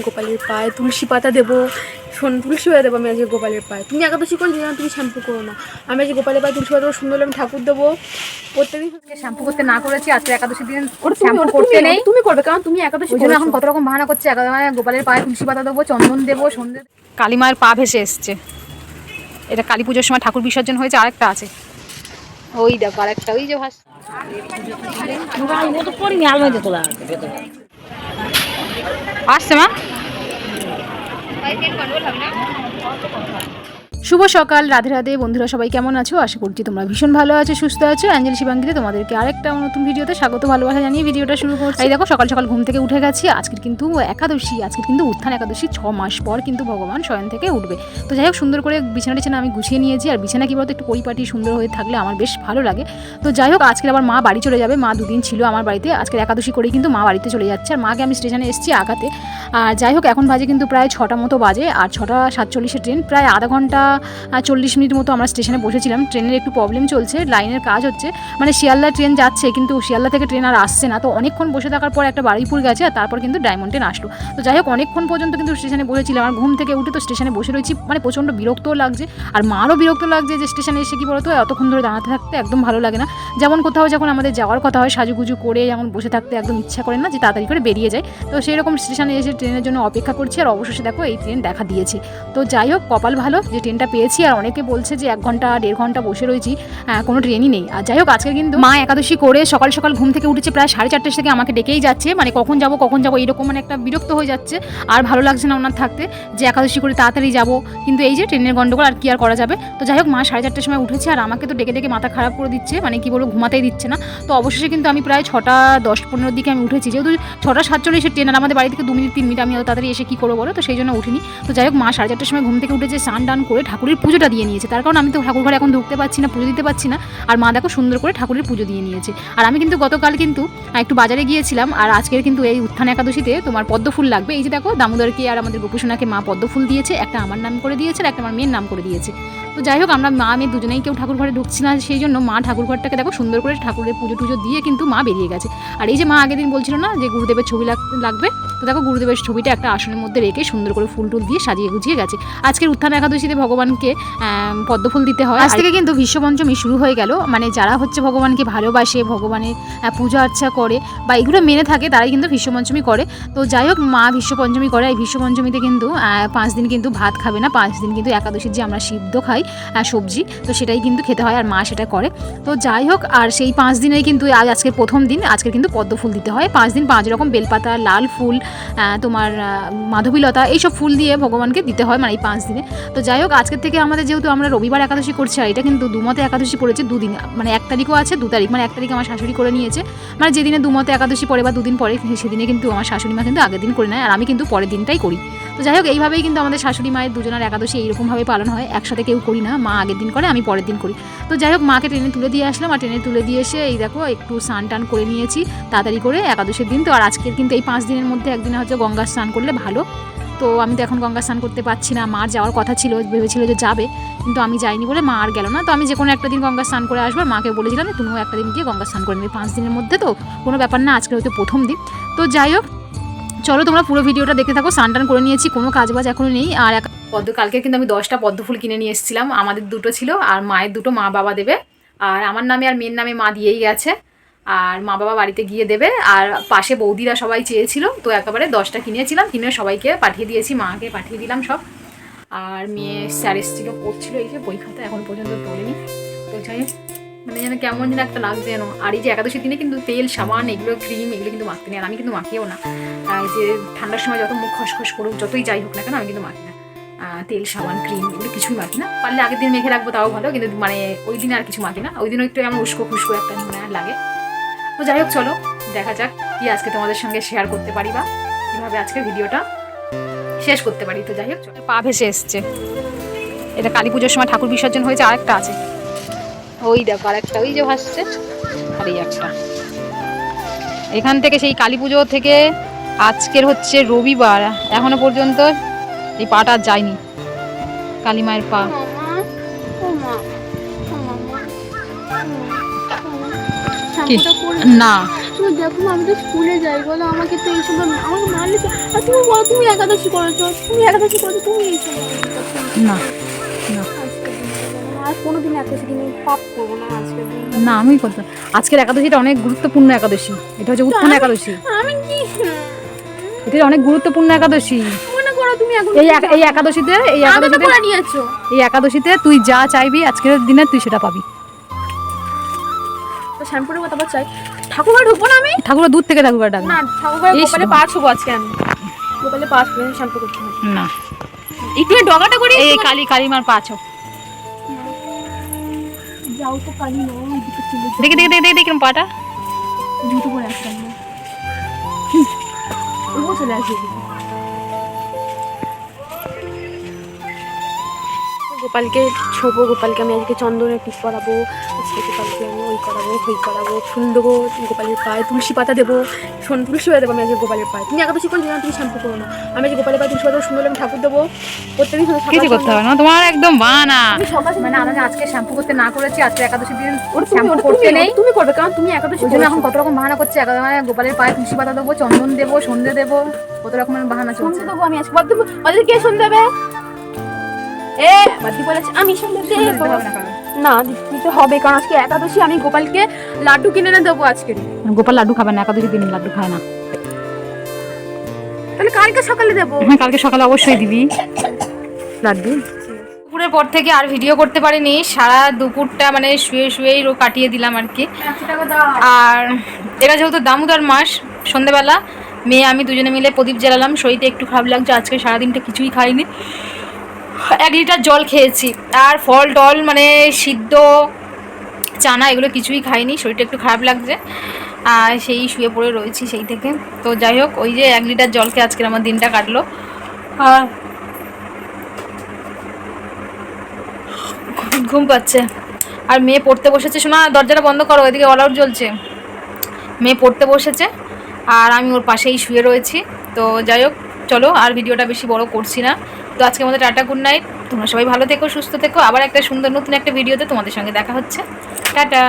গোপালের পায়ে তুলসী পাতা দেবো, তুলসী পাতা দেবো আমি আজকে গোপালের পায়ে। তুমি একাদশী করে দিও না, তুমি শ্যাম্পু করো না, আমি আজকে গোপালের পায়ে তুলসী পাতা দেবো, সুন্দর আমি ঠাকুর দেবো। প্রত্যেকদিন শ্যাম্পু করতে না করেছি, আজকে একাদশী দিন শ্যাম্পু করতে নেই। তুমি করবে, কারণ তুমি একাদশী ওই জন্য এখন কত রকম বাহানা করছে। গোপালের পায়ে তুলসী পাতা দেবো, চন্দন দেবো, সন্ধ্যে। কালী মায়ের পা ভেসে এসছে। এটা কালী পুজোর সময় ঠাকুর বিসর্জন হয়েছে। আরেকটা আছে, ওই দেখো আরেকটা, ওই যে ভাস আসছে মা। শুভ সকাল, রাধে রাধে বন্ধুরা, সবাই কেমন আছো? আশা করছি তোমরা ভীষণ ভালো আছো, সুস্থ আছো। অ্যাঞ্জেল শিবাঙ্গীতে তোমাদেরকে আরেকটা নতুন ভিডিওতে স্বাগত, ভালোবাসা জানিয়ে ভিডিওটা শুরু করছি। এই দেখো সকাল সকাল ঘুম থেকে উঠে গেছি। আজকের কিন্তু একাদশী, আজকের কিন্তু উত্থান একাদশী। 6 মাস পর কিন্তু ভগবান শয়ন থেকে উঠবে। তো যাই হোক, সুন্দর করে বিছানা টিছানা আমি গুছিয়ে নিয়েছি। আর বিছানা কি বলতো, একটু পরিপাটি সুন্দর হয়ে থাকলে আমার বেশ ভালো লাগে। তো যাই হোক, আজকে আবার মা বাড়ি চলে যাবে। মা দুদিন ছিল আমার বাড়িতে, আজকে একাদশী করেই কিন্তু মা বাড়িতে চলে যাচ্ছে। আর মাকে আমি স্টেশনে এসেছি আগাতে। আর যাই হোক, এখন বাজে কিন্তু প্রায় 6টা মতো বাজে। আর 6টা 47-এ ট্রেন, প্রায় আধা ঘন্টা 40 মিনিট মতো আমরা স্টেশনে বসেছিলাম। ট্রেনের একটু প্রবলেম চলছে, লাইনের কাজ হচ্ছে, মানে শিয়ালদা ট্রেন যাচ্ছে কিন্তু শিয়ালদা থেকে ট্রেন আর আসছে না। তো অনেকক্ষণ বসে থাকার পর একটা বারুইপুর গেছে, আর তারপর কিন্তু ডায়মন্ড ট্রেন আসলো। তো যাই হোক, অনেকক্ষণ পর্যন্ত কিন্তু স্টেশনে বসেছিলাম। আর ঘুম থেকে উঠে তো স্টেশনে বসে রয়েছি, মানে প্রচণ্ড বিরক্তও লাগছে। আর মারও বিরক্ত লাগছে যে স্টেশনে এসে কি বলতো, এতক্ষণ ধরে দাঁড়াতে থাকতে একদম ভালো লাগে না। যেমন কোথাও যখন আমাদের যাওয়ার কথা হয়, সাজুগুজু করে যেমন বসে থাকতে একদম ইচ্ছা করে না, যে তাড়াতাড়ি করে বেরিয়ে যায়। তো সেই রকম স্টেশনে এসে ট্রেনের জন্য অপেক্ষা করছি। আর অবশেষে দেখো এই ট্রেন দেখা দিয়েছে। তো যাই হোক, কপাল ভালো যে ট্রেনটা পেয়েছি। আর অনেকে বলছে যে 1 ঘন্টা 1.5 ঘন্টা বসে রয়েছি, কোনো ট্রেনই নেই। আর যাই হোক, আজকে কিন্তু মা একাদশী করে সকাল সকাল ঘুম থেকে উঠেছে, প্রায় 4:30 থেকে আমাকে ডেকেই যাচ্ছে। মানে কখন যাবো এরকম, মানে একটা বিরক্ত হয়ে যাচ্ছে। আর ভালো লাগছে না ওনার থাকতে, যে একাদশী করে তাড়াতাড়ি যাবো, কিন্তু এই যে ট্রেনের গন্ডগোল, আর কি আর করা যাবে। তো যাই হোক, মা 4:30টার সময় উঠেছে। আর আমাকে তো ডেকে ডেকে মাথা খারাপ করে দিচ্ছে, মানে কি বলবো, ঘুমাতেই দিচ্ছে না। তো অবশেষে কিন্তু আমি প্রায় 6টা 10-15 দিকে আমি উঠেছি, যেহেতু 6টা 47-এর ট্রেন। আর আমাদের বাড়ি থেকে 2 মিনিট 3 মিনিট, আমি অত তাড়াতাড়ি এসে কী করবো বলো, তো সেই জন্য উঠিনি। তো যাই হোক, মা 4:30টার সময় ঘুম থেকে উঠেছে, স্নান টান করে ঠাকুরের পুজোটা দিয়ে নিয়েছে। তার কারণ আমি তো ঠাকুর ঘরে এখন ঢুকতে পারছি না, পুজো দিতে পারছি না। আর মা দেখো সুন্দর করে ঠাকুরের পুজো দিয়ে নিয়েছে। আর আমি কিন্তু গতকাল কিন্তু একটু বাজারে গিয়েছিলাম। আর আজকের কিন্তু এই উত্থান একাদশীতে তোমার পদ্ম ফুল লাগবে। এই যে দেখো, দামোদরকে আর আমাদের গোপুসোনাকে মা পদ্ম ফুল দিয়েছে। একটা আমার নাম করে দিয়েছে, আর একটা আমার মেয়ের নাম করে দিয়েছে। তো যাই হোক, আমরা মা মেয়ে দুজনেই কেউ ঠাকুর ঘরে ঢুকছি না, সেই জন্য মা ঠাকুর ঘরটাকে দেখো সুন্দর করে ঠাকুরের পুজো টুজো দিয়ে কিন্তু মা বেরিয়ে গেছে। আর এই যে মা আগের দিন বলছিল না যে গুরুদেবের ছবি লাগবে, তো দেখো গুরুদেবের ছবিটা একটা আসনের মধ্যে রেখে সুন্দর করে ফুল টুল দিয়ে সাজিয়ে গুছিয়ে গেছে। আজকের উত্থান একাদশীতে ভগবানকে পদ্ম ফুল দিতে হয়। আজ থেকে কিন্তু বিশ্বপঞ্চমী শুরু হয়ে গেল। মানে যারা হচ্ছে ভগবানকে ভালোবাসে, ভগবানের পূজা আর্চা করে বা এগুলো মেনে থাকে, তারাই কিন্তু বিশ্বপঞ্চমী করে। তো যাই হোক, মা বিশ্বপঞ্চমী করে। এই বিশ্বপঞ্চমীতে কিন্তু 5 দিন কিন্তু ভাত খাবে না। 5 দিন কিন্তু একাদশীর যে আমরা সিদ্ধ খাই সবজি, তো সেটাই কিন্তু খেতে হয়। আর মা সেটা করে। তো যাই হোক, আর সেই 5 দিনেই কিন্তু আজকের প্রথম দিন, আজকের কিন্তু পদ্ম ফুল দিতে হয়। 5 দিন 5 রকম বেলপাতা, লাল ফুল, তোমার মাধবীলতা, এইসব ফুল দিয়ে ভগবানকে দিতে হয়, মানে এই 5 দিনে। তো যাই হোক, আজকের থেকে আমাদের যেহেতু আমরা রবিবার একাদশী করছি, আর এটা কিন্তু দুমতে একাদশী পড়েছে 2 দিন, মানে 1 তারিখও আছে 2 তারিখ, মানে 1 তারিখ আমার শাশুড়ি করে নিয়েছে। মানে যেদিনে দুমতে একাদশী পড়ে বা 2 দিন পরে, সেদিনে কিন্তু আমার শাশুড়ি মা কিন্তু আগের দিন করে নেয়, আর আমি কিন্তু পরের দিনটাই করি। তো যাই হোক, এইভাবেই কিন্তু আমাদের শাশুড়ি মায়ের দুজনের একাদশী এইরকমভাবে পালন হয়। একসাথে কেউ করি না, মা আগের দিন করে, আমি পরের দিন করি। তো যাই হোক, মাকে ট্রেনে তুলে দিয়ে আসলাম। আর ট্রেনে তুলে দিয়ে এসে এই দেখো একটু স্নান টান করে নিয়েছি তাড়াতাড়ি করে একাদশীর দিন। তো আর আজকের কিন্তু এই 5 দিনের মধ্যে একদিনে হচ্ছে গঙ্গা স্নান করলে ভালো। তো আমি তো এখন গঙ্গা স্নান করতে পারছি না। মার যাওয়ার কথা ছিল, ভেবেছিল যে যাবে, কিন্তু আমি যাইনি বলে মা আর গেল না। তো আমি যে কোনো একটা দিন গঙ্গা স্নান করে আসবো। মাকে বলেছিলাম যে তুমিও একটা দিন গিয়ে গঙ্গা স্নান করে নেবে, 5 দিনের মধ্যে তো কোনো ব্যাপার না, আজকে হয়তো প্রথম দিন। তো যাই হোক, চলো তোমরা পুরো ভিডিওটা দেখতে থাকো। স্নান টান করে নিয়েছি, কোনো কাজবাজ এখনও নেই। আর কালকে কিন্তু আমি 10টা পদ্ম ফুল কিনে নিয়ে এসেছিলাম। আমাদের 2টো ছিল, আর মায়ের 2টো মা বাবা দেবে। আর আমার নামে আর মেয়ের নামে মা দিয়েই গেছে, আর মা বাবা বাড়িতে গিয়ে দেবে। আর পাশে বৌদিরা সবাই চেয়েছিল, তো একেবারে 10টা কিনেছিলাম, কিনে সবাইকে পাঠিয়ে দিয়েছি, মাকে পাঠিয়ে দিলাম সব। আর মেয়ে স্যার এসেছিল, পড়ছিল, এই যে বই খাতা এখন পর্যন্ত তোলেনি। তো যাই হোক, মানে যেন কেমন যেন একটা লাগছে যেন। আর এই যে একাদশীর দিনে কিন্তু তেল সাবান এগুলো ক্রিম এগুলো কিন্তু মাখতে নেই, আর আমি কিন্তু মাখিও না। এই যে ঠান্ডার সময় যত মুখ খসখস করুক, যতই যাই হোক না কেন, আমি কিন্তু মাখি না। তেল সাবান ক্রিম এগুলো কিছুই মাখি না। পারলে আগের দিন মেখে রাখবো তাও ভালো, কিন্তু মানে ওই দিনে আর কিছু মাখি না। ওই দিনও একটু আমার উস্কো খুস্কো একটা লাগে। তো যাই হোক, চলো দেখা যাক কি আজকে তোমাদের সঙ্গে শেয়ার করতে পারি, বা কীভাবে আজকে ভিডিওটা শেষ করতে পারি। তো যাই হোক, পা ভেসে এসছে। এটা কালী পুজোর সময় ঠাকুর বিসর্জন হয়েছে। আরেকটা আছে, ওই দেখো আরেকটা, ওই যে ভাসছে। আর এই একটা, এখান থেকে সেই কালী পুজো থেকে আজকের হচ্ছে রবিবার, এখনো পর্যন্ত এই পাটা যায়নি, কালী মায়ের পা। না তুমি দেখো না, আমি তো স্কুলে যাই বলো, আমাকে তো এইসব আমাকে মারলে আর তুমি বলো তুমি একাদশী করেছো, তুমি এইসব না না আর কোনোদিন একাদশী দিনে পাপ করবো না আজকে। না আমি করতাম। আজকের একাদশীটা অনেক গুরুত্বপূর্ণ একাদশী, এটা হচ্ছে উত্থান একাদশী। আমি কি এটা অনেক গুরুত্বপূর্ণ একাদশী। মনে করো তুমি এখন এই একাদশীতে নিয়েছো, এই একাদশীতে তুই যা চাইবি আজকের দিনে তুই সেটা পাবি। তো শ্যাম্পুর কথা চাই, ঠাকুরবাড়ি ঢুকবো না আমি? ঠাকুর দূর থেকে ঠাকুর ডাক না, ঠাকুরবাড়ি গোপালে পা ছুবো আজকে আমি, গোপালে পা ছুবো, শ্যাম্পু করতে হবে না। একটু ডগাটা করি, এই কালিমার পা ছো যাও তো কালি না, ওইদিকে চলে যাও। দেখি দেখি দেখি দেখি দেখি পাটা জুতো পরে আসলাম না, ও চলে আসবে। গোপালকে ছোবো, গোপালকে আমি আজকে চন্দনের টিপ করাবো, আজকে গোপালকে আমি ওই করাবো ফুল দেবো গোপালের পায়ে, তুলসী পাতা দেবো, তুলসী পাতা দেবো আমি আজকে গোপালের পায়ে। তুমি একাদশী করে দিও না, তুমি শ্যাম্পু করো না, আমি আজকে গোপালের পায়ে তুলসী পাতা সুন্দর আমি ঠাকুর দেবো প্রত্যেকদিন। কিছু করতে হবে না তোমার, একদম বানা। মানে আমি আজকে শ্যাম্পু করতে না করেছি, আজকে একাদশী দিন শ্যাম্পু করতে নেই, তুমি করবে, কারণ তুমি একাদশী ওই জন্য এখন কত রকম বাহানা করছে। মানে গোপালের পায়ে তুলসী পাতা দেবো, চন্দন দেবো, সন্ধে দেবো, কত রকমের বাহানা চলছে। দেবো আমি আজকে বলতে কে সন্ধে দেবে? বাদি বলেছে আমি সন্ধে দেবো না, দিতে হবে, কারণ আজকে একাদশী, আমি গোপালকে লাড্ডু কিনে এনে দেবো আজকে। গোপাল লাড্ডু খাবে না, একাদশী দিন লাড্ডু খায় না। তাহলে কালকে সকালে দেবো। হ্যাঁ কালকে সকালে অবশ্যই দিবি লাড্ডু। দুপুরের পর থেকে আর ভিডিও করতে পারিনি, সারা দুপুরটা মানে শুয়েই কাটিয়ে দিলাম আর কি। আর এটা যেহেতু দামোদর মাস, সন্ধ্যেবেলা মেয়ে আমি দুজনে মিলে প্রদীপ জ্বালালাম। শরীরটা একটু খারাপ লাগছে, আজকে সারাদিনটা কিছুই খাইনি, 1 লিটার জল খেয়েছি, আর ফল টল মানে সিদ্ধ চানা এগুলো কিছুই খাইনি, শরীরটা একটু খারাপ লাগছে, আর সেই শুয়ে পড়ে রয়েছি সেই থেকে। তো যাই হোক, ওই যে 1 লিটার জল খেয়ে আজকের আমার দিনটা কাটলো। আর ঘুম পাচ্ছে, আর মেয়ে পড়তে বসেছে। শোনা, দরজাটা বন্ধ করো, এদিকে অল আউট জ্বলছে। মেয়ে পড়তে বসেছে আর আমি ওর পাশেই শুয়ে রয়েছি। তো যাই হোক, চলো আর ভিডিওটা বেশি বড় করছি না। তো আজকে আমাদের টাটা, গুড নাইট। তোমরা সবাই ভালো থেকো, সুস্থ থেকো। আবার একটা সুন্দর নতুন একটা ভিডিওতে তোমাদের সঙ্গে দেখা হচ্ছে। টাটা।